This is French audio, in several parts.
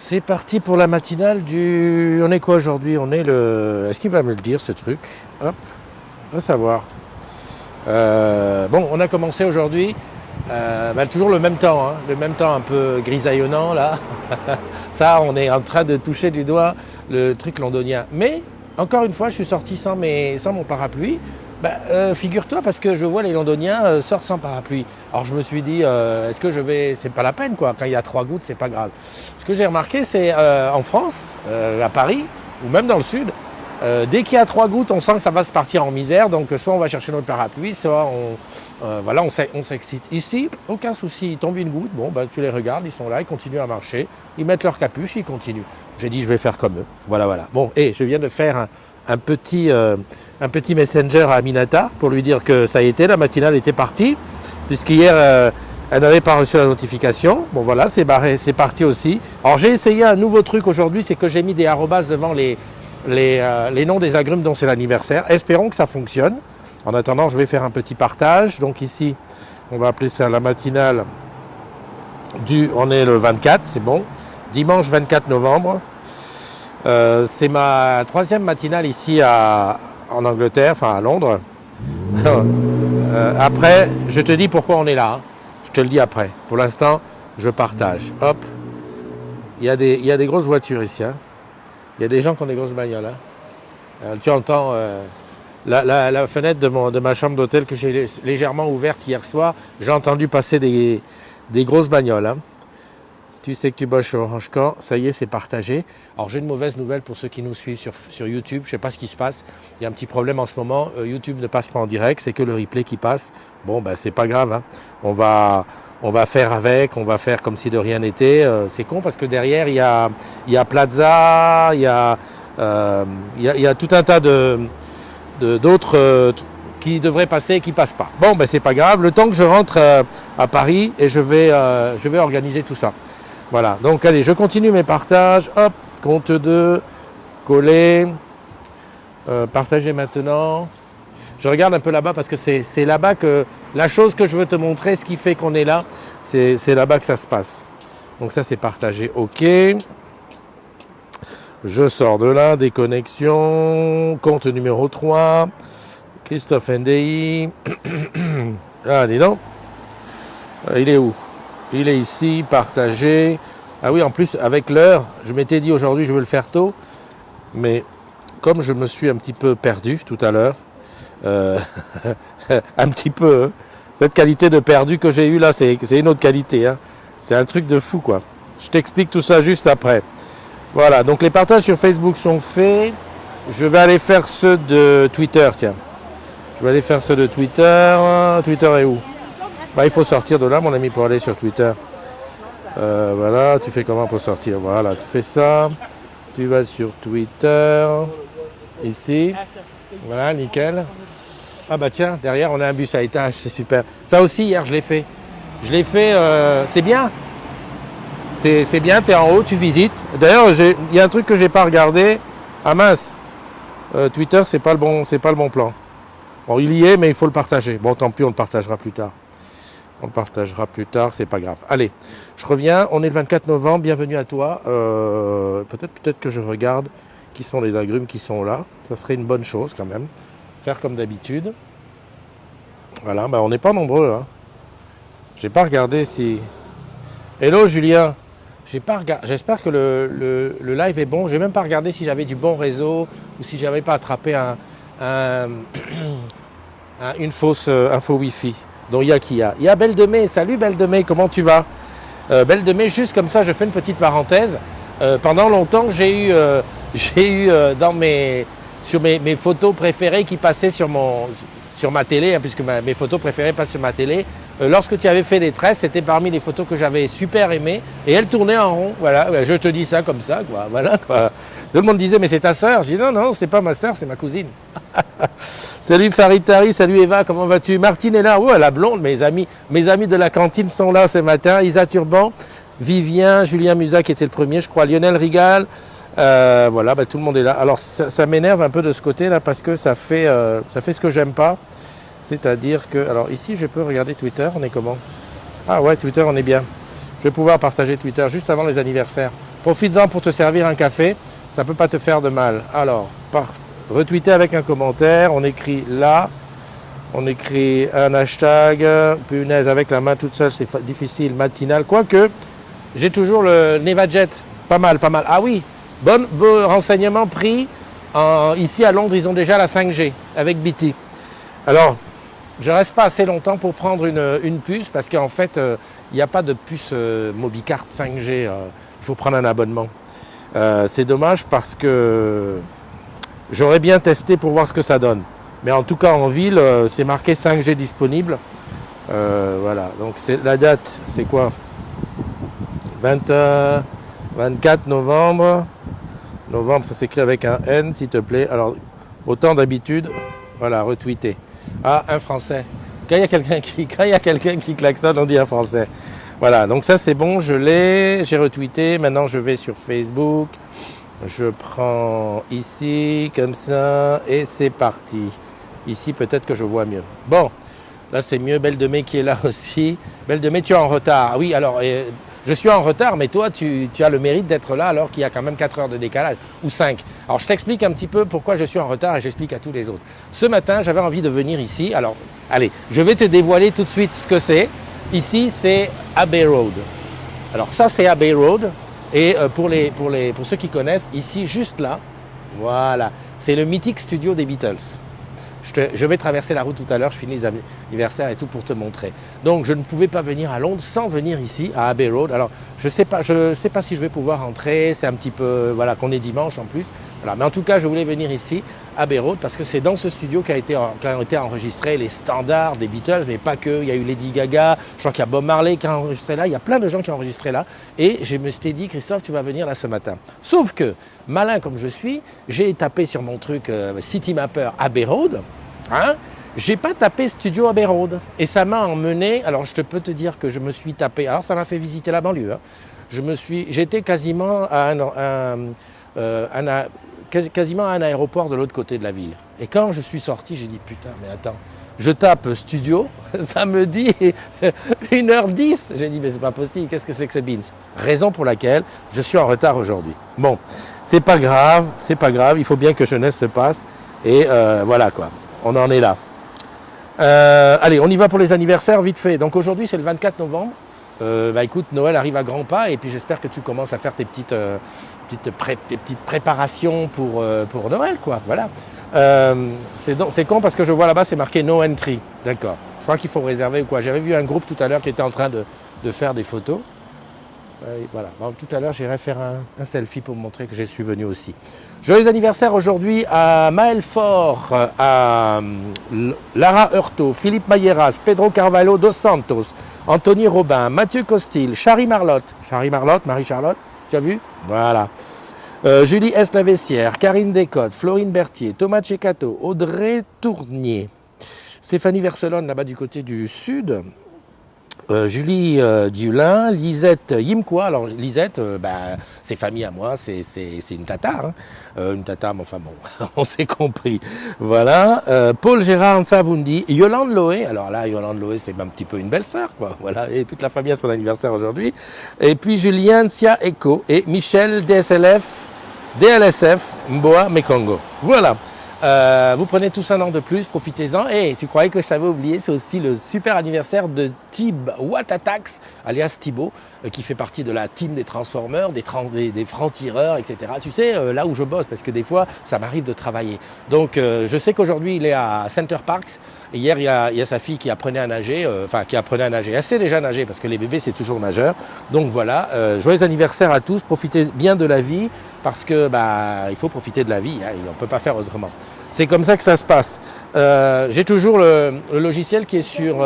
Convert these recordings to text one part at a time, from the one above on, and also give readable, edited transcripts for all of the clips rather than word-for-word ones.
C'est parti pour la matinale du... On est quoi aujourd'hui? On est le... Est-ce qu'il va me le dire ce truc? Hop, on va savoir. Bon, on a commencé aujourd'hui, toujours le même temps, hein, le même temps un peu grisaillonnant là. Ça, on est en train de toucher du doigt le truc londonien. Mais, encore une fois, je suis sorti sans mon parapluie. Figure-toi, parce que je vois les Londoniens sortent sans parapluie. Alors je me suis dit, est-ce que je vais... C'est pas la peine quoi, quand il y a 3 gouttes, c'est pas grave. Ce que j'ai remarqué, c'est en France, à Paris, ou même dans le sud, dès qu'il y a 3 gouttes, on sent que ça va se partir en misère. Donc soit on va chercher notre parapluie, soit on s'excite. Ici, aucun souci, il tombe une goutte, tu les regardes, ils sont là, ils continuent à marcher, ils mettent leur capuche, ils continuent. J'ai dit, je vais faire comme eux. Voilà. Bon, je viens de faire un petit messenger à Aminata pour lui dire que ça y était, la matinale était partie, puisqu'hier elle n'avait pas reçu la notification. Bon voilà, c'est barré, c'est parti aussi. Alors j'ai essayé un nouveau truc aujourd'hui, c'est que j'ai mis des arrobas devant les noms des agrumes dont c'est l'anniversaire. Espérons que ça fonctionne. En attendant, je vais faire un petit partage. Donc ici, on va appeler ça la matinale on est le 24, c'est bon. Dimanche 24 novembre. C'est ma 3e matinale ici en Angleterre, enfin à Londres. Après, je te dis pourquoi on est là. Hein. Je te le dis après. Pour l'instant, je partage. Hop. Il y a des grosses voitures ici. Hein. Il y a des gens qui ont des grosses bagnoles. Hein. Tu entends la fenêtre de ma chambre d'hôtel que j'ai légèrement ouverte hier soir. J'ai entendu passer des grosses bagnoles. Hein. Tu sais que tu bosses sur Orange Camp, ça y est, c'est partagé. Alors j'ai une mauvaise nouvelle pour ceux qui nous suivent sur YouTube, je ne sais pas ce qui se passe. Il y a un petit problème en ce moment, YouTube ne passe pas en direct, c'est que le replay qui passe. Bon, c'est pas grave, hein. On va faire avec, on va faire comme si de rien n'était. C'est con parce que derrière, il y a Plaza, il y a tout un tas d'autres qui devraient passer et qui ne passent pas. Bon, c'est pas grave, le temps que je rentre à Paris et je vais organiser tout ça. Voilà, donc allez, je continue mes partages. Hop, compte 2, coller, partager maintenant. Je regarde un peu là-bas parce que c'est là-bas que la chose que je veux te montrer, ce qui fait qu'on est là, c'est là-bas que ça se passe. Donc ça, c'est partagé, ok. Je sors de là, déconnexion, compte numéro 3, Christophe NDI. Ah, dis donc, il est où? Il est ici, partagé. Ah oui, en plus, avec l'heure, je m'étais dit aujourd'hui, je vais le faire tôt. Mais comme je me suis un petit peu perdu tout à l'heure, un petit peu, hein, cette qualité de perdu que j'ai eue là, c'est une autre qualité. Hein. C'est un truc de fou, quoi. Je t'explique tout ça juste après. Voilà, donc les partages sur Facebook sont faits. Je vais aller faire ceux de Twitter, tiens. Je vais aller faire ceux de Twitter. Twitter est où? Il faut sortir de là, mon ami, pour aller sur Twitter. Voilà, tu fais comment pour sortir? Voilà, tu fais ça. Tu vas sur Twitter. Ici. Voilà, nickel. Ah tiens, derrière, on a un bus à étage, c'est super. Ça aussi, hier, je l'ai fait. C'est bien. C'est bien, tu es en haut, tu visites. D'ailleurs, il y a un truc que je n'ai pas regardé. Ah mince. Twitter, c'est pas le bon plan. Bon, il y est, mais il faut le partager. Bon, tant pis, on le partagera plus tard. C'est pas grave. Allez, je reviens, on est le 24 novembre, bienvenue à toi. Peut-être que je regarde qui sont les agrumes qui sont là. Ça serait une bonne chose quand même. Faire comme d'habitude. Voilà, on n'est pas nombreux. Hein. J'ai pas regardé si... Hello Julien. J'espère que le live est bon. J'ai même pas regardé si j'avais du bon réseau ou si j'avais pas attrapé une fausse info Wi-Fi. Donc il y a Belle de Mai, salut Belle de Mai, comment tu vas? Belle de Mai, juste comme ça, je fais une petite parenthèse. Pendant longtemps, j'ai eu sur mes photos préférées qui passaient sur ma télé, hein, puisque mes photos préférées passent sur ma télé. Lorsque tu avais fait des tresses, c'était parmi les photos que j'avais super aimées et elles tournaient en rond. Voilà, je te dis ça comme ça, quoi. Voilà, quoi. Tout le monde disait, mais c'est ta sœur. Je dis non, c'est pas ma sœur, c'est ma cousine. Salut Faritari, salut Eva, comment vas-tu? Martine est là, la blonde, mes amis de la cantine sont là ce matin. Isa Turban, Vivien, Julien Musa qui était le premier, je crois, Lionel Rigal. Voilà, tout le monde est là. Alors ça m'énerve un peu de ce côté-là parce que ça fait ce que j'aime pas. C'est-à-dire que, alors ici je peux regarder Twitter, on est comment? Ah ouais, Twitter on est bien. Je vais pouvoir partager Twitter juste avant les anniversaires. Profites-en pour te servir un café, ça ne peut pas te faire de mal. Alors, retweeter avec un commentaire, on écrit là, on écrit un hashtag, punaise, avec la main toute seule, c'est difficile, matinal, quoique, j'ai toujours le NevaJet, pas mal. Ah oui, bon renseignement pris, ici à Londres, ils ont déjà la 5G avec BT. Alors, je ne reste pas assez longtemps pour prendre une puce, parce qu'en fait, il n'y a pas de puce Mobicard 5G, il faut prendre un abonnement. C'est dommage parce que j'aurais bien testé pour voir ce que ça donne. Mais en tout cas en ville, c'est marqué 5G disponible. Voilà, donc la date, c'est quoi 24 novembre. Novembre, ça s'écrit avec un N, s'il te plaît. Alors, autant d'habitude, voilà, retweeter. Ah, un français. Quand il y a quelqu'un qui klaxonne, on dit un français. Voilà, donc ça c'est bon, je l'ai, j'ai retweeté. Maintenant, je vais sur Facebook. Je prends ici, comme ça, et c'est parti. Ici, peut-être que je vois mieux. Bon, là c'est mieux. Belle de Mai qui est là aussi. Belle de Mai, tu es en retard. Ah oui, alors, je suis en retard, mais toi, tu as le mérite d'être là alors qu'il y a quand même 4 heures de décalage, ou 5. Alors, je t'explique un petit peu pourquoi je suis en retard et j'explique à tous les autres. Ce matin, j'avais envie de venir ici. Alors, allez, je vais te dévoiler tout de suite ce que c'est. Ici, c'est Abbey Road. Alors, ça, c'est Abbey Road. Et pour ceux qui connaissent, ici, juste là, voilà, c'est le mythique studio des Beatles. Je vais traverser la route tout à l'heure, je finis les anniversaires et tout pour te montrer. Donc, je ne pouvais pas venir à Londres sans venir ici, à Abbey Road. Alors, je sais pas si je vais pouvoir entrer, c'est un petit peu, voilà, qu'on est dimanche en plus. Voilà. Mais en tout cas, je voulais venir ici, à Abbey Road, parce que c'est dans ce studio qu'ont été enregistrés les standards des Beatles, mais pas que. Il y a eu Lady Gaga, je crois qu'il y a Bob Marley qui a enregistré là, il y a plein de gens qui ont enregistré là. Et je me suis dit, Christophe, tu vas venir là ce matin. Sauf que, malin comme je suis, j'ai tapé sur mon truc Citymapper Abbey Road. Hein, j'ai pas tapé Studio Abbey Road et ça m'a emmené. Alors je peux te dire que je me suis tapé. Alors ça m'a fait visiter la banlieue. Hein. J'étais quasiment à quasiment à un aéroport de l'autre côté de la ville. Et quand je suis sorti, j'ai dit putain, mais attends. Je tape studio, ça me dit 1h10. J'ai dit mais c'est pas possible. Qu'est-ce que c'est que ce Beans? Raison pour laquelle je suis en retard aujourd'hui. Bon, c'est pas grave. Il faut bien que jeunesse se passe et voilà quoi. On en est là. Allez, on y va pour les anniversaires vite fait. Donc aujourd'hui, c'est le 24 novembre. Écoute, Noël arrive à grands pas et puis j'espère que tu commences à faire tes petites préparations pour Noël, quoi. Voilà. C'est con parce que je vois là-bas, c'est marqué No Entry. D'accord. Je crois qu'il faut réserver ou quoi. J'avais vu un groupe tout à l'heure qui était en train de faire des photos. Voilà. Bon, tout à l'heure, j'irai faire un selfie pour montrer que je suis venu aussi. Joyeux anniversaire aujourd'hui à Maël Faure, à Lara Hurto, Philippe Mayeras, Pedro Carvalho dos Santos, Anthony Robin, Mathieu Costil, Marie-Charlotte, tu as vu? Voilà. Julie S. Lavessière, Karine Descotes, Florine Berthier, Thomas Ceccato, Audrey Tournier, Stéphanie Verselone là-bas du côté du sud. Julie Dulin, Lisette Yimkoua. Alors Lisette, c'est famille à moi, c'est une tata, hein. Une tata, mais enfin bon, on s'est compris. Voilà. Paul Gérard Savondi, Yolande Loé. Alors là, Yolande Loé, c'est un petit peu une belle-sœur, quoi. Voilà. Et toute la famille a son anniversaire aujourd'hui. Et puis Julien Tia Eco et Michel DLSF Mboa Mekongo. Voilà. Vous prenez tous un an de plus, profitez-en. Et tu croyais que je t'avais oublié, c'est aussi le super anniversaire de Tib Watatax, alias Thibaut, qui fait partie de la team des Transformers, des francs-tireurs, etc. Tu sais, là où je bosse, parce que des fois, ça m'arrive de travailler. Donc, je sais qu'aujourd'hui, il est à Center Parcs. Et hier, il y a sa fille qui apprenait à nager, Elle sait déjà nager, parce que les bébés, c'est toujours nageur. Donc voilà, joyeux anniversaire à tous, profitez bien de la vie, parce que il faut profiter de la vie, hein, on ne peut pas faire autrement. C'est comme ça que ça se passe. J'ai toujours le logiciel qui est sur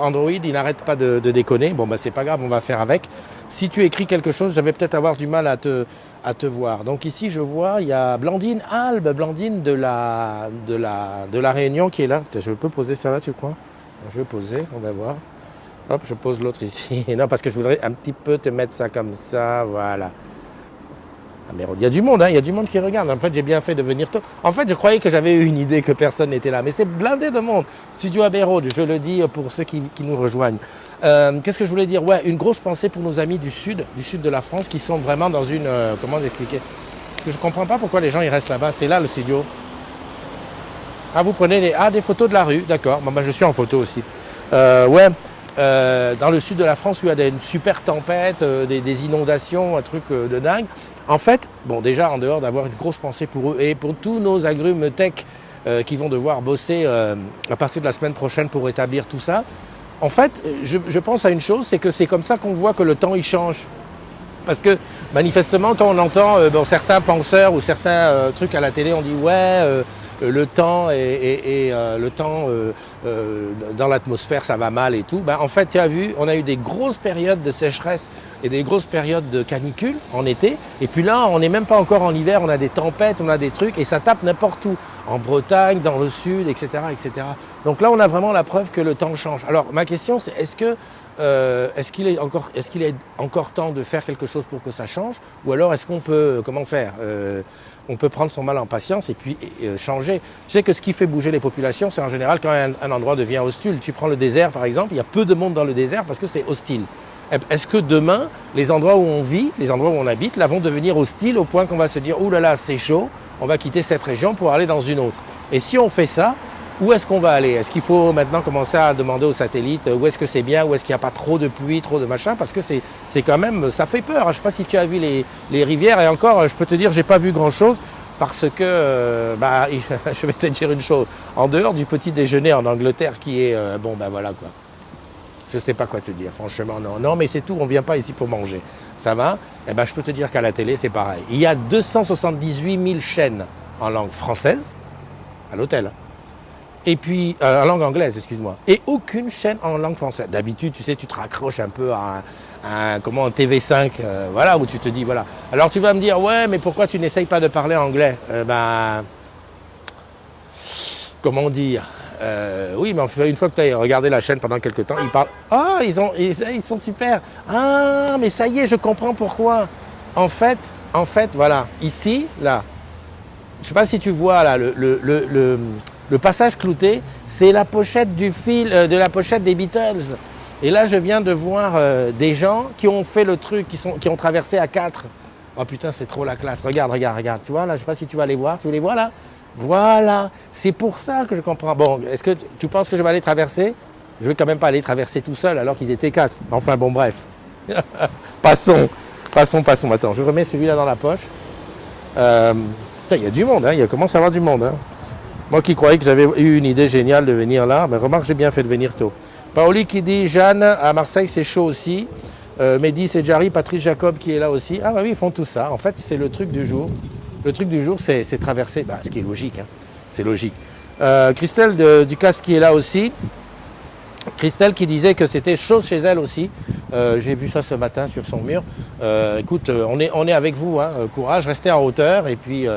Android, il n'arrête pas de déconner. Bon, c'est pas grave, on va faire avec. Si tu écris quelque chose, je vais peut-être avoir du mal à te voir. Donc ici, je vois, il y a Blandine Albe, Blandine de la Réunion qui est là. Je peux poser ça là, tu crois? Je vais poser, on va voir. Hop, je pose l'autre ici. Non, parce que je voudrais un petit peu te mettre ça comme ça, voilà. Ah, mais il y a du monde, hein, il y a du monde qui regarde. En fait, j'ai bien fait de venir tôt. En fait, je croyais que j'avais eu une idée que personne n'était là. Mais c'est blindé de monde. Studio Abbey Road, je le dis pour ceux qui nous rejoignent. Qu'est-ce que je voulais dire? Ouais, une grosse pensée pour nos amis du sud de la France, qui sont vraiment dans une... comment expliquer? Parce que je ne comprends pas pourquoi les gens ils restent là-bas. C'est là le studio. Ah, vous prenez des photos de la rue, d'accord. Bon, bah, je suis en photo aussi. Ouais. Dans le sud de la France où il y a une super tempête, des inondations, un truc de dingue. En fait, bon déjà en dehors d'avoir une grosse pensée pour eux et pour tous nos agrumes tech qui vont devoir bosser à partir de la semaine prochaine pour établir tout ça, en fait, je pense à une chose, c'est que c'est comme ça qu'on voit que le temps il change. Parce que manifestement, quand on entend certains penseurs ou certains trucs à la télé, on dit ouais, le temps le temps dans l'atmosphère, ça va mal et tout. Ben, en fait, tu as vu, on a eu des grosses périodes de sécheresse et des grosses périodes de canicule en été. Et puis là, on n'est même pas encore en hiver, on a des tempêtes, on a des trucs et ça tape n'importe où. En Bretagne, dans le sud, etc., etc. Donc là, on a vraiment la preuve que le temps change. Alors, ma question, c'est est-ce qu'il est encore temps de faire quelque chose pour que ça change? Ou alors est-ce qu'on peut, comment faire on peut prendre son mal en patience et puis changer. Tu sais que ce qui fait bouger les populations, c'est en général quand un endroit devient hostile. Tu prends le désert par exemple, il y a peu de monde dans le désert parce que c'est hostile. Est-ce que demain, les endroits où on vit, les endroits où on habite, là vont devenir hostiles au point qu'on va se dire « Ouh là là, c'est chaud, on va quitter cette région pour aller dans une autre ». Et si on fait ça, où est-ce qu'on va aller? Est-ce qu'il faut maintenant commencer à demander aux satellites où est-ce que c'est bien, où est-ce qu'il n'y a pas trop de pluie, trop de machin? Parce que c'est quand même, ça fait peur. Je ne sais pas si tu as vu les rivières et encore, je peux te dire, j'ai pas vu grand-chose parce que, je vais te dire une chose. En dehors du petit déjeuner en Angleterre qui est, voilà quoi. Je ne sais pas quoi te dire, franchement, non. Non, mais c'est tout, on ne vient pas ici pour manger. Ça va? Eh ben, je peux te dire qu'à la télé, c'est pareil. Il y a 278 000 chaînes en langue française à l'hôtel. Et puis, en langue anglaise, excuse-moi. Et aucune chaîne en langue française. D'habitude, tu sais, tu te raccroches un peu à un TV5, voilà, où tu te dis, voilà. Alors tu vas me dire, ouais, mais pourquoi tu n'essayes pas de parler anglais? Comment dire? Oui, mais une fois que tu as regardé la chaîne pendant quelques temps, ils parlent. Ah, ils sont super. Ah, mais ça y est, je comprends pourquoi. En fait, voilà, ici, là, je ne sais pas si tu vois là, le passage clouté, c'est la pochette du fil, de la pochette des Beatles. Et là, je viens de voir des gens qui ont fait le truc, qui ont traversé à 4. Oh putain, c'est trop la classe. Regarde. Tu vois là, je ne sais pas si tu vas les voir. Tu les vois là? Voilà. C'est pour ça que je comprends. Bon, est-ce que tu penses que je vais aller traverser? Je ne vais quand même pas aller traverser tout seul alors qu'ils étaient 4. Enfin bon, bref. Passons. Attends, je remets celui-là dans la poche. Il y a du monde, hein. Il commence à y avoir du monde. Hein. Moi qui croyais que j'avais eu une idée géniale de venir là, mais remarque, j'ai bien fait de venir tôt. Paoli qui dit, Jeanne, à Marseille, c'est chaud aussi. Mehdi, c'est Jarry, Patrice Jacob qui est là aussi. Ah bah oui, ils font tout ça. En fait, c'est le truc du jour. Le truc du jour, c'est traverser, ce qui est logique. Hein. C'est logique. Christelle Ducasse qui est là aussi. Christelle qui disait que c'était chaud chez elle aussi. J'ai vu ça ce matin sur son mur. Écoute, on est avec vous, hein. Courage, restez en hauteur et puis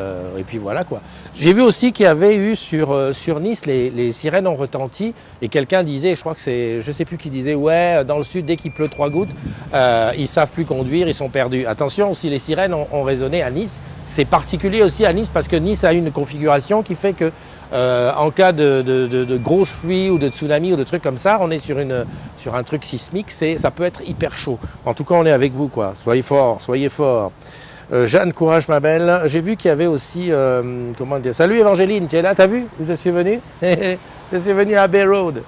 voilà quoi. J'ai vu aussi qu'il y avait eu sur Nice, les sirènes ont retenti et quelqu'un disait, je crois que c'est, je sais plus qui disait, ouais, dans le sud, dès qu'il pleut 3 gouttes, ils savent plus conduire, ils sont perdus. Attention, si les sirènes ont résonné à Nice, c'est particulier aussi à Nice parce que Nice a une configuration qui fait que en cas de grosses pluies ou de tsunami ou de trucs comme ça, on est sur un truc sismique, ça peut être hyper chaud. En tout cas, on est avec vous, quoi. Soyez forts. Jeanne, courage ma belle. J'ai vu qu'il y avait aussi, comment dire, salut Évangéline, tu es là, t'as vu? Je suis venu. Je suis venu à Bay Road.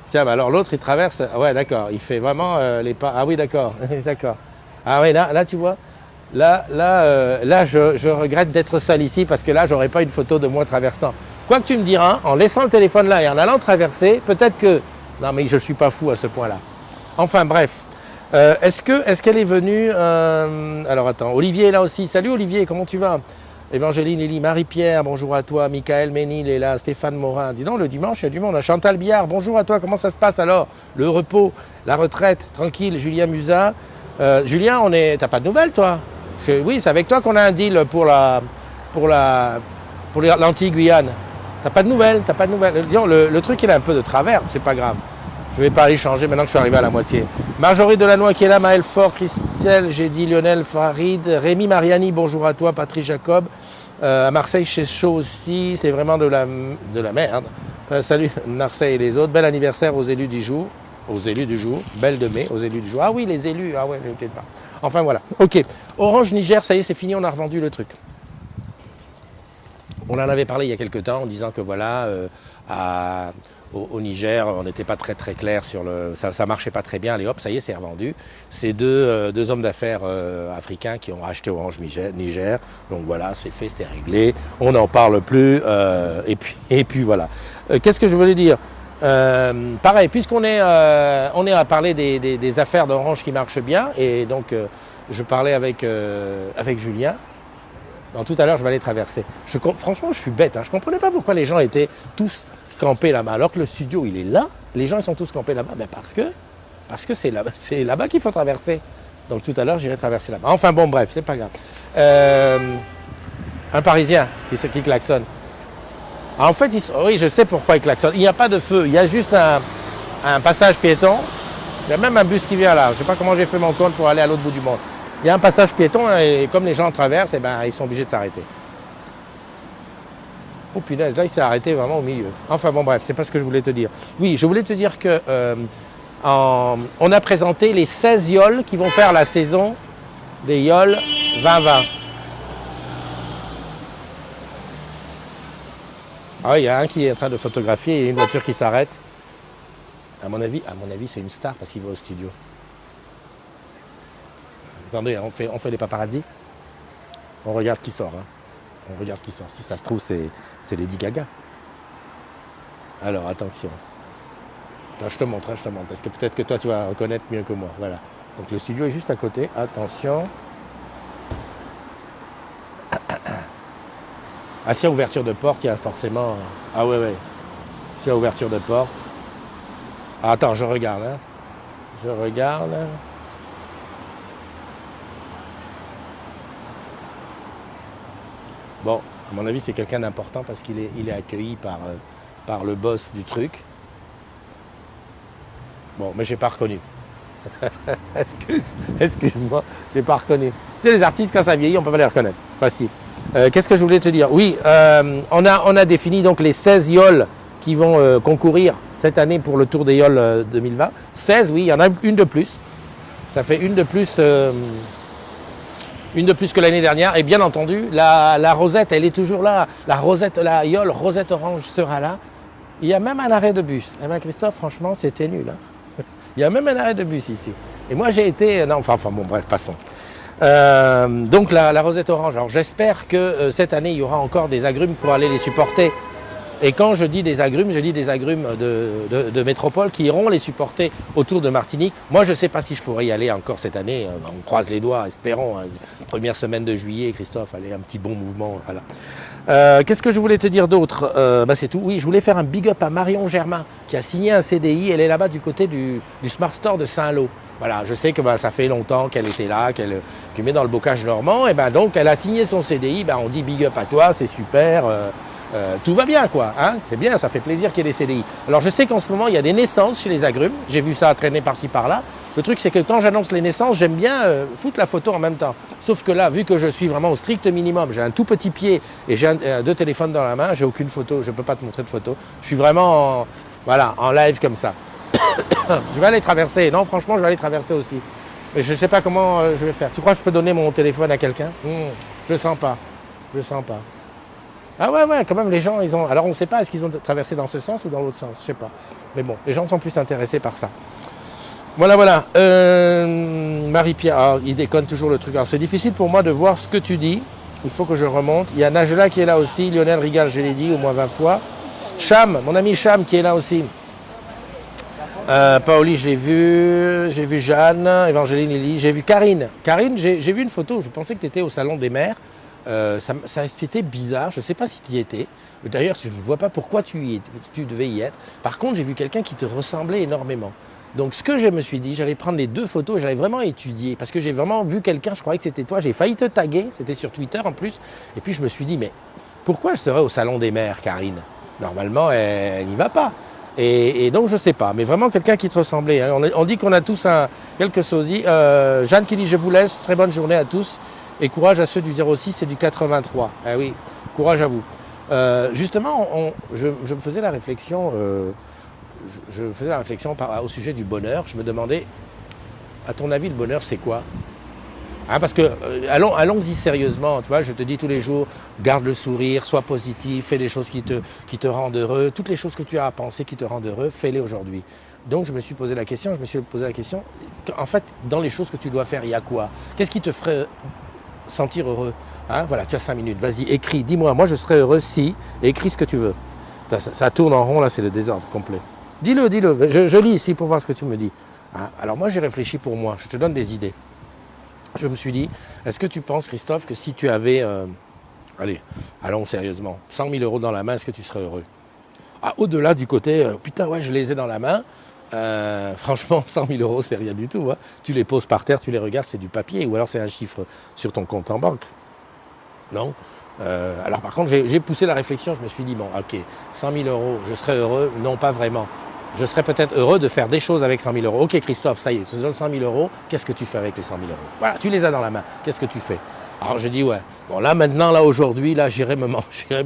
Tiens, bah alors l'autre il traverse, ouais d'accord, il fait vraiment les pas. Ah oui d'accord, d'accord. Ah oui là tu vois. Là, je regrette d'être seul ici parce que là, j'aurais pas une photo de moi traversant. Quoi que tu me diras, en laissant le téléphone là et en allant traverser, peut-être que... Non, mais je suis pas fou à ce point-là. Enfin, bref. Est-ce qu'elle est venue... Alors, attends. Olivier est là aussi. Salut, Olivier. Comment tu vas? Évangéline, Élie, Marie-Pierre, bonjour à toi. Michael Ménil est là. Stéphane Morin. Dis donc, le dimanche, il y a du monde. Chantal Biard, bonjour à toi. Comment ça se passe alors? Le repos, la retraite, tranquille. Julien Musa. Julien, t'as pas de nouvelles, toi? Oui, c'est avec toi qu'on a un deal pour l'Antilles-Guyane. T'as pas de nouvelles. Disons, le truc, il a un peu de travers, c'est pas grave. Je vais pas y changer maintenant que je suis arrivé à la moitié. Marjorie Delannoy qui est là, Maël Fort, Christelle, j'ai dit Lionel Farid, Rémi Mariani, bonjour à toi, Patrick Jacob. À Marseille, c'est chaud aussi, c'est vraiment de la merde. Salut Marseille et les autres, bel anniversaire aux élus du jour. Aux élus du jour, belle de mai, aux élus du jour. Ah oui, les élus, ah ouais, je ne sais pas. Enfin voilà, ok. Orange Niger, ça y est, c'est fini, on a revendu le truc. On en avait parlé il y a quelques temps en disant que voilà, au Niger, on n'était pas très clair sur le... Ça marchait pas très bien, allez hop, ça y est, c'est revendu. C'est deux hommes d'affaires africains qui ont racheté Orange Niger. Donc voilà, c'est fait, c'est réglé. On n'en parle plus. Et puis voilà. Qu'est-ce que je voulais dire? Pareil, puisqu'on est à parler des affaires d'Orange qui marchent bien, et donc je parlais avec Julien. Donc, tout à l'heure, je vais aller traverser. Franchement, je suis bête. Hein. Je ne comprenais pas pourquoi les gens étaient tous campés là-bas. Alors que le studio, il est là. Les gens, ils sont tous campés là-bas. Ben parce que c'est là-bas qu'il faut traverser. Donc tout à l'heure, j'irai traverser là-bas. Enfin bon, bref, c'est pas grave. Un Parisien qui klaxonne. En fait, oui, je sais pourquoi il klaxonne. Il n'y a pas de feu. Il y a juste un passage piéton. Il y a même un bus qui vient là. Je ne sais pas comment j'ai fait mon compte pour aller à l'autre bout du monde. Il y a un passage piéton et comme les gens traversent, eh ben, ils sont obligés de s'arrêter. Oh punaise, là il s'est arrêté vraiment au milieu. Enfin bon bref, c'est pas ce que je voulais te dire. Oui, je voulais te dire que on a présenté les 16 yoles qui vont faire la saison des yoles 2020. Ah, il y a un qui est en train de photographier et une voiture qui s'arrête. À mon avis, c'est une star parce qu'il va au studio. Attendez, on fait les paparazzis. On regarde qui sort. Hein. On regarde qui sort. Si ça se trouve, c'est Lady Gaga. Alors, attention. Là, je te montre, parce que peut-être que toi, tu vas reconnaître mieux que moi. Voilà. Donc, le studio est juste à côté. Attention. Ah, s'il y a ouverture de porte, il y a forcément... Ah ouais. S'il y a ouverture de porte... Ah, attends, je regarde. Hein. Je regarde... Bon, à mon avis, c'est quelqu'un d'important parce qu'il est accueilli par le boss du truc. Bon, mais j'ai pas reconnu. Excuse-moi, j'ai pas reconnu. Tu sais, les artistes, quand ça vieillit, on peut pas les reconnaître. Facile. Qu'est-ce que je voulais te dire? Oui, on a défini donc les 16 yoles qui vont concourir cette année pour le Tour des yoles 2020. 16, oui, il y en a une de plus. Ça fait une de plus que l'année dernière. Et bien entendu, la rosette, elle est toujours là. La yole Rosette Orange sera là. Il y a même un arrêt de bus. Eh bien, Christophe, franchement, c'était nul. Hein. Il y a même un arrêt de bus ici. Et moi, j'ai été... Non, enfin bon, bref, passons. Donc, la Rosette Orange. Alors, j'espère que cette année, il y aura encore des agrumes pour aller les supporter. Et quand je dis des agrumes de métropole qui iront les supporter autour de Martinique. Moi, je ne sais pas si je pourrais y aller encore cette année. On croise les doigts, espérons. Hein. Première semaine de juillet, Christophe, allez, un petit bon mouvement. Voilà. Qu'est-ce que je voulais te dire d'autre? C'est tout. Oui, je voulais faire un big up à Marion Germain qui a signé un CDI. Elle est là-bas du côté du Smart Store de Saint-Lô. Voilà, je sais que ça fait longtemps qu'elle était là, qu'elle met dans le bocage normand. Et donc, elle a signé son CDI. On dit big up à toi, c'est super. Tout va bien, quoi. Hein, c'est bien, ça fait plaisir qu'il y ait des CDI. Alors, je sais qu'en ce moment, il y a des naissances chez les agrumes. J'ai vu ça traîner par-ci, par-là. Le truc, c'est que quand j'annonce les naissances, j'aime bien foutre la photo en même temps. Sauf que là, vu que je suis vraiment au strict minimum, j'ai un tout petit pied et j'ai deux téléphones dans la main, j'ai aucune photo, je ne peux pas te montrer de photo. Je suis vraiment en live comme ça. Je vais aller traverser. Non, franchement, je vais aller traverser aussi. Mais je ne sais pas comment je vais faire. Tu crois que je peux donner mon téléphone à quelqu'un? Je ne sens pas. Je sens pas. Ah ouais, quand même, les gens, ils ont... Alors, on ne sait pas, est-ce qu'ils ont traversé dans ce sens ou dans l'autre sens? Je ne sais pas. Mais bon, les gens sont plus intéressés par ça. Voilà. Marie-Pierre, il déconne toujours le truc. Alors, c'est difficile pour moi de voir ce que tu dis. Il faut que je remonte. Il y a Najela qui est là aussi. Lionel Rigal, je l'ai dit au moins 20 fois. Cham, mon ami Cham qui est là aussi. Paoli, j'ai vu Jeanne, Évangéline, Elie, j'ai vu Karine. Karine, j'ai vu une photo, je pensais que tu étais au Salon des Mères. C'était bizarre, je ne sais pas si tu y étais. D'ailleurs, je ne vois pas pourquoi tu devais y être. Par contre, j'ai vu quelqu'un qui te ressemblait énormément. Donc, ce que je me suis dit, j'allais prendre les deux photos et j'allais vraiment étudier. Parce que j'ai vraiment vu quelqu'un, je croyais que c'était toi. J'ai failli te taguer, c'était sur Twitter en plus. Et puis, je me suis dit, mais pourquoi elle serait au Salon des Mères, Karine? Normalement, elle n'y va pas. Et donc je ne sais pas, mais vraiment quelqu'un qui te ressemblait. Hein. On dit qu'on a tous quelques sosies. Jeanne qui dit je vous laisse, très bonne journée à tous et courage à ceux du 06 et du 83. Ah oui, courage à vous. Justement, je me faisais la réflexion, au sujet du bonheur. Je me demandais, à ton avis, le bonheur c'est quoi? Hein, parce que allons-y sérieusement, tu vois, je te dis tous les jours, garde le sourire, sois positif, fais des choses qui te rendent heureux, toutes les choses que tu as à penser qui te rendent heureux, fais-les aujourd'hui. Donc je me suis posé la question, en fait, dans les choses que tu dois faire, il y a quoi? Qu'est-ce qui te ferait sentir heureux? Hein, voilà, tu as 5 minutes, vas-y, écris, dis-moi, moi je serais heureux si, et écris ce que tu veux. Ça tourne en rond, là, c'est le désordre complet. Dis-le, je lis ici pour voir ce que tu me dis. Hein, alors moi j'ai réfléchi pour moi, je te donne des idées. Je me suis dit, est-ce que tu penses, Christophe, que si tu avais, allez, allons sérieusement, 100 000 euros dans la main, est-ce que tu serais heureux? Au-delà du côté, putain, ouais, je les ai dans la main, franchement, 100 000 euros, c'est rien du tout. Hein. Tu les poses par terre, tu les regardes, c'est du papier, ou alors c'est un chiffre sur ton compte en banque. Non. Alors par contre, j'ai poussé la réflexion, je me suis dit, bon, ok, 100 000 euros, je serais heureux? Non, pas vraiment. Je serais peut-être heureux de faire des choses avec 100 000 euros. Ok Christophe, ça y est, tu te donnes 100 000 euros, qu'est-ce que tu fais avec les 100 000 euros? Voilà, tu les as dans la main, qu'est-ce que tu fais? Alors je dis ouais, bon là maintenant, là aujourd'hui, là j'irai me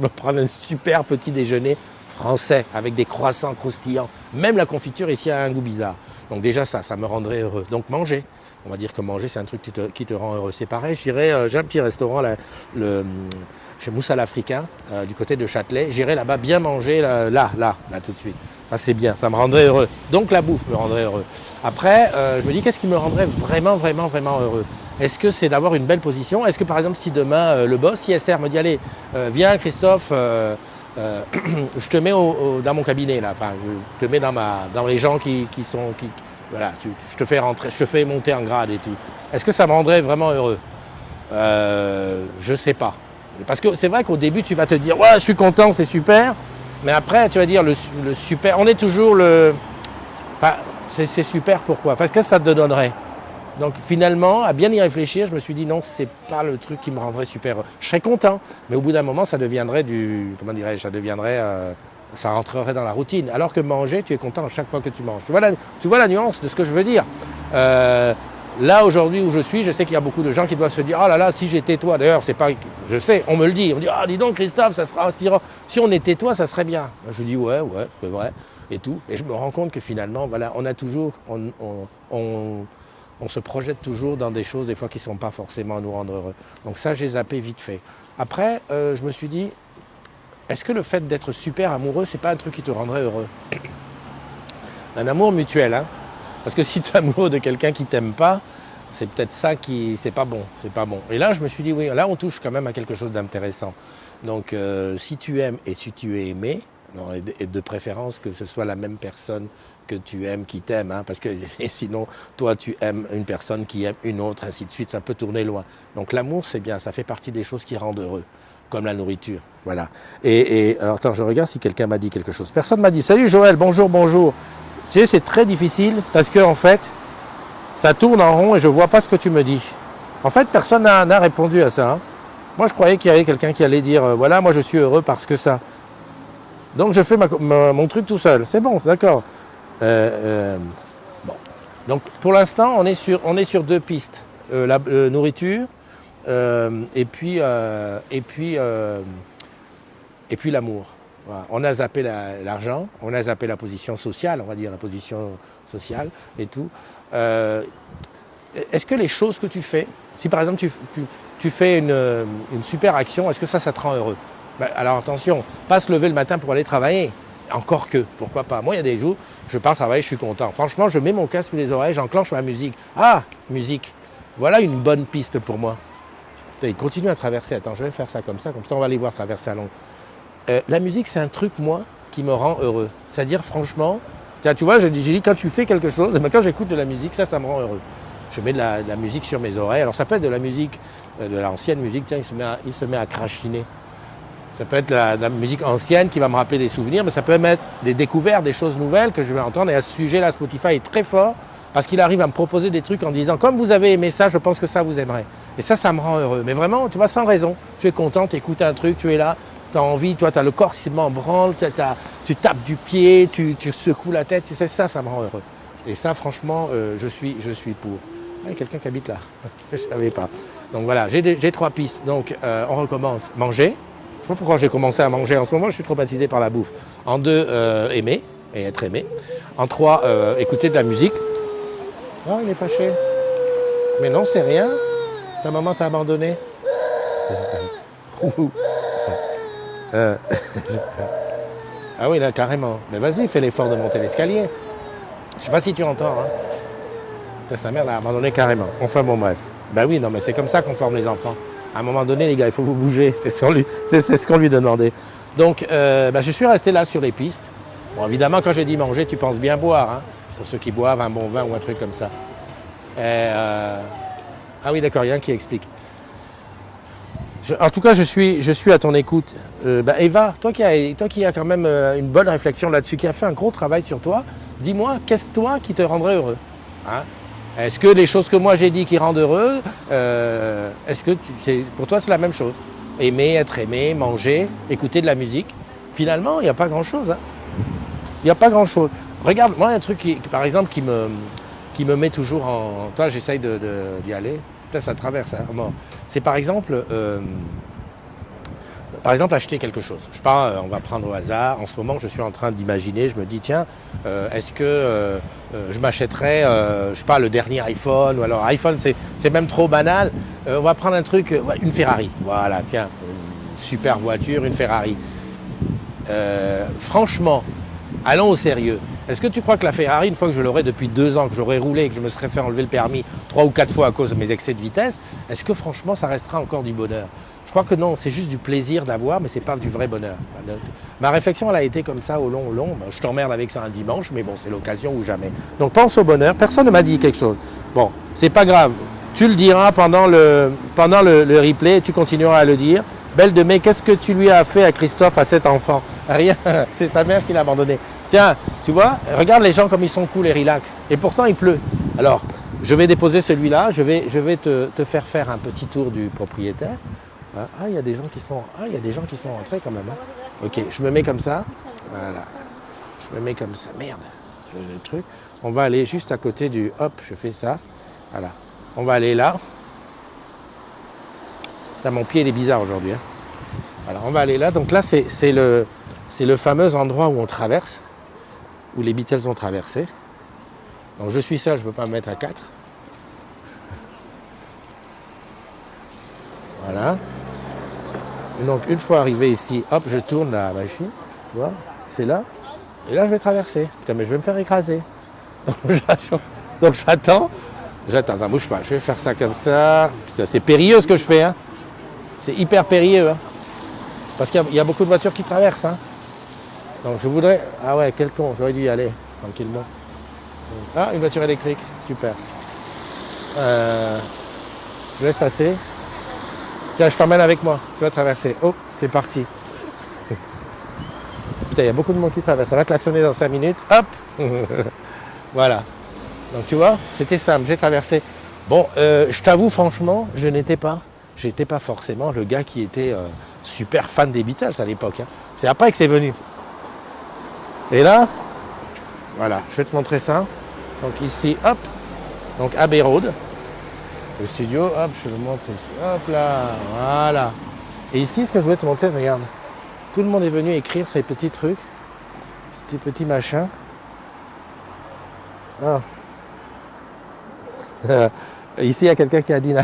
prendre un super petit déjeuner français avec des croissants croustillants. Même la confiture ici a un goût bizarre. Donc déjà ça me rendrait heureux. Donc manger, on va dire que manger c'est un truc qui te rend heureux. C'est pareil, j'ai un petit restaurant là, chez Moussal Africain, du côté de Châtelet. J'irai là-bas bien manger là tout de suite. Ça c'est bien, ça me rendrait heureux. Donc la bouffe me rendrait heureux. Après, je me dis qu'est-ce qui me rendrait vraiment heureux? Est-ce que c'est d'avoir une belle position? Est-ce que par exemple si demain le boss ISR me dit allez, viens Christophe, je te mets dans mon cabinet là, enfin je te mets dans les gens voilà, je te fais rentrer, je te fais monter en grade et tout. Est-ce que ça me rendrait vraiment heureux? Je sais pas. Parce que c'est vrai qu'au début tu vas te dire ouais je suis content, c'est super. Mais après, tu vas dire le super, on est toujours enfin, c'est super pourquoi? Parce que ça te donnerait. Donc finalement, à bien y réfléchir, je me suis dit non, c'est pas le truc qui me rendrait super heureux. Je serais content, mais au bout d'un moment, ça deviendrait ça rentrerait dans la routine. Alors que manger, tu es content à chaque fois que tu manges. Tu vois la nuance de ce que je veux dire. Là, aujourd'hui où je suis, je sais qu'il y a beaucoup de gens qui doivent se dire « Oh là là, si j'étais toi », d'ailleurs, c'est pas... Je sais, on me le dit. On me dit « Ah, dis donc Christophe, ça sera... si on était toi, ça serait bien. » Je dis « Ouais, c'est vrai. » Et tout. Et je me rends compte que finalement, voilà, on a toujours... On se projette toujours dans des choses, des fois, qui ne sont pas forcément à nous rendre heureux. Donc ça, j'ai zappé vite fait. Après, je me suis dit, est-ce que le fait d'être super amoureux, c'est pas un truc qui te rendrait heureux? Un amour mutuel, hein. Parce que si tu es amoureux de quelqu'un qui t'aime pas, c'est peut-être ça qui... c'est pas bon. Et là, je me suis dit, oui, là, on touche quand même à quelque chose d'intéressant. Donc, si tu aimes et si tu es aimé, et de préférence que ce soit la même personne que tu aimes qui t'aime, hein, parce que sinon, toi, tu aimes une personne qui aime une autre, ainsi de suite, ça peut tourner loin. Donc, l'amour, c'est bien, ça fait partie des choses qui rendent heureux, comme la nourriture, voilà. Alors, attends, je regarde si quelqu'un m'a dit quelque chose. Personne m'a dit, salut Joël, bonjour. Tu sais, c'est très difficile parce que en fait, ça tourne en rond et je ne vois pas ce que tu me dis. En fait, personne n'a répondu à ça. Hein. Moi, je croyais qu'il y avait quelqu'un qui allait dire, voilà, moi je suis heureux parce que ça. Donc, je fais mon truc tout seul. C'est bon, d'accord. Bon. Donc, pour l'instant, on est sur 2 pistes. La nourriture et puis l'amour. Voilà. On a zappé l'argent, on a zappé la position sociale, on va dire la position sociale et tout. Est-ce que les choses que tu fais, si par exemple tu fais une super action, est-ce que ça te rend heureux? Alors attention, pas se lever le matin pour aller travailler, encore que, pourquoi pas. Moi il y a des jours, je pars travailler, je suis content. Franchement, je mets mon casque sous les oreilles, j'enclenche ma musique. Ah, musique, voilà une bonne piste pour moi. Il continue à traverser, attends, je vais faire ça, comme ça on va aller voir traverser à longue. La musique, c'est un truc, moi, qui me rend heureux. C'est-à-dire, franchement, tu vois, j'ai dit, quand tu fais quelque chose, quand j'écoute de la musique, ça me rend heureux. Je mets de la musique sur mes oreilles. Alors, ça peut être de la musique, de l'ancienne musique, tiens, il se met à crachiner. Ça peut être la musique ancienne qui va me rappeler des souvenirs, mais ça peut être des découvertes, des choses nouvelles que je vais entendre. Et à ce sujet-là, Spotify est très fort parce qu'il arrive à me proposer des trucs en disant, comme vous avez aimé ça, je pense que ça vous aimerait. Et ça me rend heureux. Mais vraiment, tu vois, sans raison. Tu es content, tu écoutes un truc, tu es là. tu as envie, toi tu as le corps qui se met en branle, tu tapes du pied, tu secoues la tête, tu sais, ça me rend heureux. Et ça franchement, je suis pour. Il y a quelqu'un qui habite là, je ne savais pas. Donc voilà, j'ai 3 pistes. Donc on recommence, manger. Je ne sais pas pourquoi j'ai commencé à manger en ce moment, je suis traumatisé par la bouffe. En 2, aimer et être aimé. En 3, écouter de la musique. Oh, il est fâché. Mais non, c'est rien. Ta maman t'a abandonné. Ah oui, là, carrément. Mais vas-y, fais l'effort de monter l'escalier. Je sais pas si tu entends. Hein. Sa mère l'a abandonné carrément. Enfin bon, bref. Ben oui, non, mais c'est comme ça qu'on forme les enfants. À un moment donné, les gars, il faut vous bouger. C'est ce qu'on lui demandait. Donc, je suis resté là sur les pistes. Bon, évidemment, quand j'ai dit manger, tu penses bien boire. Hein, pour ceux qui boivent un bon vin ou un truc comme ça. Ah oui, d'accord, il y a un qui explique. En tout cas, je suis à ton écoute. Eva, toi qui as quand même une bonne réflexion là-dessus, qui a fait un gros travail sur toi, dis-moi, qu'est-ce toi qui te rendrait heureux, hein? Est-ce que les choses que moi j'ai dit qui rendent heureux, est-ce que pour toi c'est la même chose? Aimer, être aimé, manger, écouter de la musique. Finalement, il n'y a pas grand-chose. Hein. Il n'y a pas grand-chose. Regarde, moi, un truc par exemple qui me met toujours en... Toi, j'essaye d'y aller. Peut-être ça traverse. Hein. Bon. C'est par exemple acheter quelque chose. Je sais pas, on va prendre au hasard. En ce moment, je suis en train d'imaginer, je me dis, tiens, est-ce que je m'achèterais, je sais pas, le dernier iPhone, ou alors iPhone, c'est même trop banal. On va prendre un truc, une Ferrari. Voilà, tiens, une super voiture, une Ferrari. Franchement, allons au sérieux. Est-ce que tu crois que la Ferrari, une fois que je l'aurai depuis 2 ans, que j'aurai roulé, que je me serais fait enlever le permis 3 ou 4 fois à cause de mes excès de vitesse, est-ce que franchement ça restera encore du bonheur? Je crois que non, c'est juste du plaisir d'avoir, mais c'est pas du vrai bonheur. Ma réflexion, elle a été comme ça au long. Je t'emmerde avec ça un dimanche, mais bon, c'est l'occasion ou jamais. Donc pense au bonheur. Personne ne m'a dit quelque chose. Bon, c'est pas grave. Tu le diras pendant le replay, tu continueras à le dire. Belle de mai, qu'est-ce que tu lui as fait à Christophe, à cet enfant? Rien, c'est sa mère qui l'a abandonné. Tiens, tu vois, regarde les gens comme ils sont cool et relax. Et pourtant, il pleut. Alors, je vais déposer celui-là. Je vais te faire un petit tour du propriétaire. Ah, il y a des gens qui sont rentrés quand même. Hein. Ok, je me mets comme ça. Voilà. Je me mets comme ça. Merde, le truc. On va aller juste à côté du... Hop, je fais ça. Voilà. On va aller là. Là, mon pied, il est bizarre aujourd'hui. Hein. Voilà, on va aller là. Donc là, c'est le fameux endroit où on traverse. Où les Beatles ont traversé. Donc je suis seul, je ne peux pas me mettre à 4. Voilà. Et donc une fois arrivé ici, hop, je tourne la machine. Tu vois, c'est là. Et là, je vais traverser. Putain, mais je vais me faire écraser. Donc j'attends. J'attends, bouge pas. Je vais faire ça comme ça. Putain, c'est périlleux ce que je fais. Hein. C'est hyper périlleux. Hein. Parce qu'il y a beaucoup de voitures qui traversent. Hein. Donc je voudrais... Ah ouais, quel con, j'aurais dû y aller tranquillement. Ah, une voiture électrique, super. Je laisse passer. Tiens, je t'emmène avec moi, tu vas traverser. Oh, c'est parti. Putain, il y a beaucoup de monde qui traverse. Ça va klaxonner dans 5 minutes. Hop. Voilà. Donc tu vois, c'était simple, j'ai traversé. Bon, je t'avoue franchement, j'étais pas forcément le gars qui était super fan des Beatles à l'époque. Hein. C'est après que c'est venu. Et là, voilà, je vais te montrer ça. Donc ici, hop, donc Abbey Road, le studio, hop, je te le montre ici, hop là, voilà. Et ici, ce que je voulais te montrer, regarde, tout le monde est venu écrire ces petits trucs, ces petits machins. Ah. Ici, il y a quelqu'un qui a dit,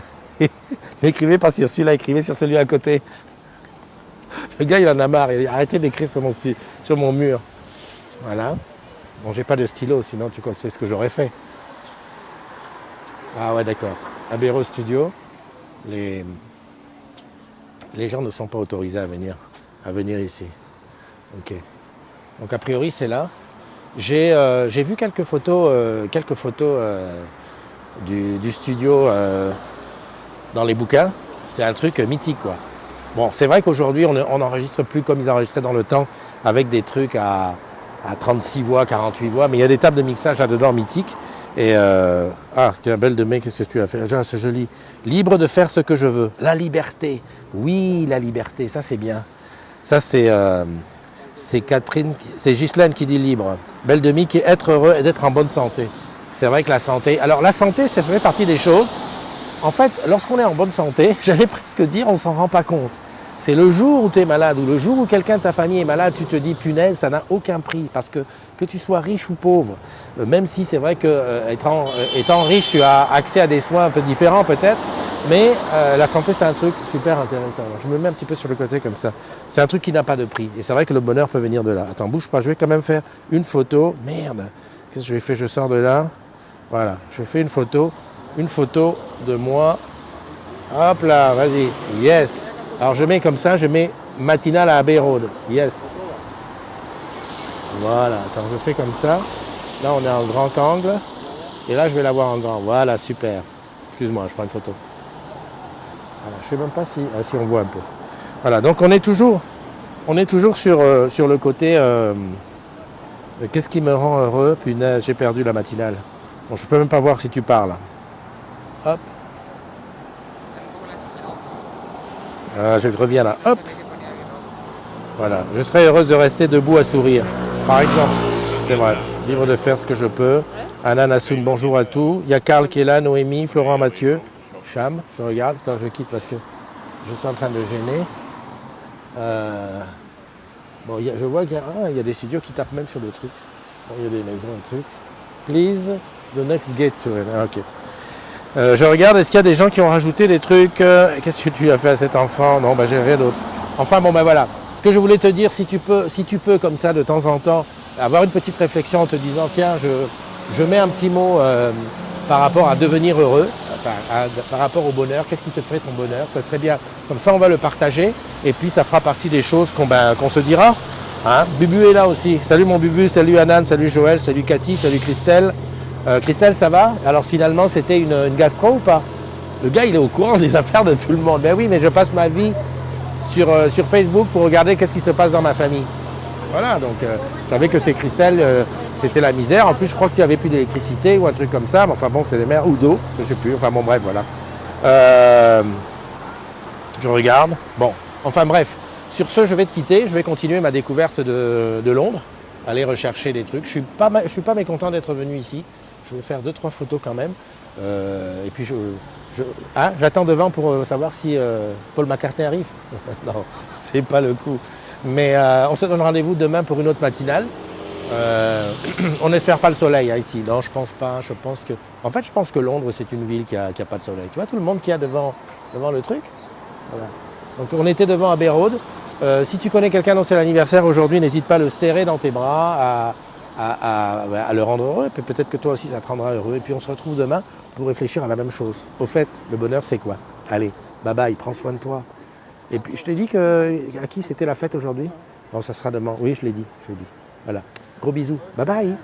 n'écrivez pas sur celui-là, écrivez sur celui à côté. Le gars, il en a marre, il a arrêté d'écrire sur mon mur. Voilà. Bon, j'ai pas de stylo, sinon tu sais ce que j'aurais fait. Ah ouais, d'accord. Abbey Road Studio, les gens ne sont pas autorisés à venir ici. Ok. Donc a priori, c'est là. J'ai vu quelques photos du studio dans les bouquins. C'est un truc mythique, quoi. Bon, c'est vrai qu'aujourd'hui, on n'enregistre plus comme ils enregistraient dans le temps, avec des trucs à 36 voix, 48 voix, mais il y a des tables de mixage là-dedans mythiques. Et tiens, belle de mai, qu'est-ce que tu as fait? Ah, c'est joli. Libre de faire ce que je veux. La liberté. Oui, la liberté, ça c'est bien. Ça, c'est Catherine, c'est Ghislaine qui dit libre. Belle demi qui est être heureux et d'être en bonne santé. C'est vrai que la santé. Alors la santé, ça fait partie des choses. En fait, lorsqu'on est en bonne santé, j'allais presque dire, on ne s'en rend pas compte. C'est le jour où tu es malade ou le jour où quelqu'un de ta famille est malade, tu te dis punaise, ça n'a aucun prix. Parce que tu sois riche ou pauvre, même si c'est vrai que étant riche, tu as accès à des soins un peu différents peut-être, mais la santé c'est un truc super intéressant. Je me mets un petit peu sur le côté comme ça. C'est un truc qui n'a pas de prix. Et c'est vrai que le bonheur peut venir de là. Attends, bouge pas, je vais quand même faire une photo. Merde, qu'est-ce que je fais? Je sors de là. Voilà, je fais une photo de moi. Hop là, vas-y, yes. Alors je mets comme ça, je mets matinale à Abbey Road. Yes. Voilà, attends, je fais comme ça. Là, on est en grand angle. Et là, je vais l'avoir en grand. Voilà, super. Excuse-moi, je prends une photo. Voilà, je ne sais même pas si on voit un peu. Voilà, donc on est toujours sur le côté qu'est-ce qui me rend heureux? Punaise, j'ai perdu la matinale. Bon, je ne peux même pas voir si tu parles. Hop. Je reviens là. Hop. Voilà. Je serais heureuse de rester debout à sourire. Par exemple. C'est vrai. Libre de faire ce que je peux. Anna Nassoun, bonjour à tous. Il y a Karl qui est là, Noémie, Florent Mathieu. Cham, je regarde. Attends, je quitte parce que je suis en train de gêner. Bon, je vois qu'il y a des studios qui tapent même sur le truc. Bon, il y a des maisons, un truc. Please, the next gate to it. Ah, ok. Je regarde, est-ce qu'il y a des gens qui ont rajouté des trucs qu'est-ce que tu as fait à cet enfant? Non, j'ai rien d'autre. Enfin, bon, voilà. Ce que je voulais te dire, si tu peux, comme ça, de temps en temps, avoir une petite réflexion en te disant, tiens, je mets un petit mot par rapport à devenir heureux, par rapport au bonheur, qu'est-ce qui te ferait ton bonheur? Ça serait bien. Comme ça, on va le partager, et puis ça fera partie des choses qu'on se dira. Hein? Bubu est là aussi. Salut mon Bubu, salut Anan, salut Joël, salut Cathy, salut Christelle. Christelle, ça va? Alors finalement, c'était une gastro ou pas? Le gars, il est au courant des affaires de tout le monde. Ben oui, mais je passe ma vie sur Facebook pour regarder qu'est-ce qui se passe dans ma famille. Voilà, donc je savais que c'est Christelle, c'était la misère. En plus, je crois qu'il n'y avait plus d'électricité ou un truc comme ça. Mais enfin bon, c'est les mers ou d'eau, je ne sais plus. Enfin bon, bref, voilà. Je regarde. Bon, enfin bref. Sur ce, je vais te quitter. Je vais continuer ma découverte de Londres. Aller rechercher des trucs. Je suis pas mécontent d'être venu ici. Je vais faire 2-3 photos quand même. Et puis j'attends devant pour savoir si Paul McCartney arrive. Non, c'est pas le coup. Mais on se donne rendez-vous demain pour une autre matinale. On n'espère pas le soleil ici. Non, je pense pas. Je pense que Londres, c'est une ville qui a pas de soleil. Tu vois tout le monde qu'il y a devant le truc. Voilà. Donc on était devant Abbey Road. Si tu connais quelqu'un dont c'est l'anniversaire aujourd'hui, n'hésite pas à le serrer dans tes bras, à le rendre heureux. Et puis peut-être que toi aussi, ça te rendra heureux. Et puis on se retrouve demain pour réfléchir à la même chose. Au fait, le bonheur, c'est quoi? Allez, bye bye, prends soin de toi. Et puis je t'ai dit à qui c'était la fête aujourd'hui? Bon, ça sera demain. Oui, je l'ai dit. Voilà. Gros bisous. Bye bye.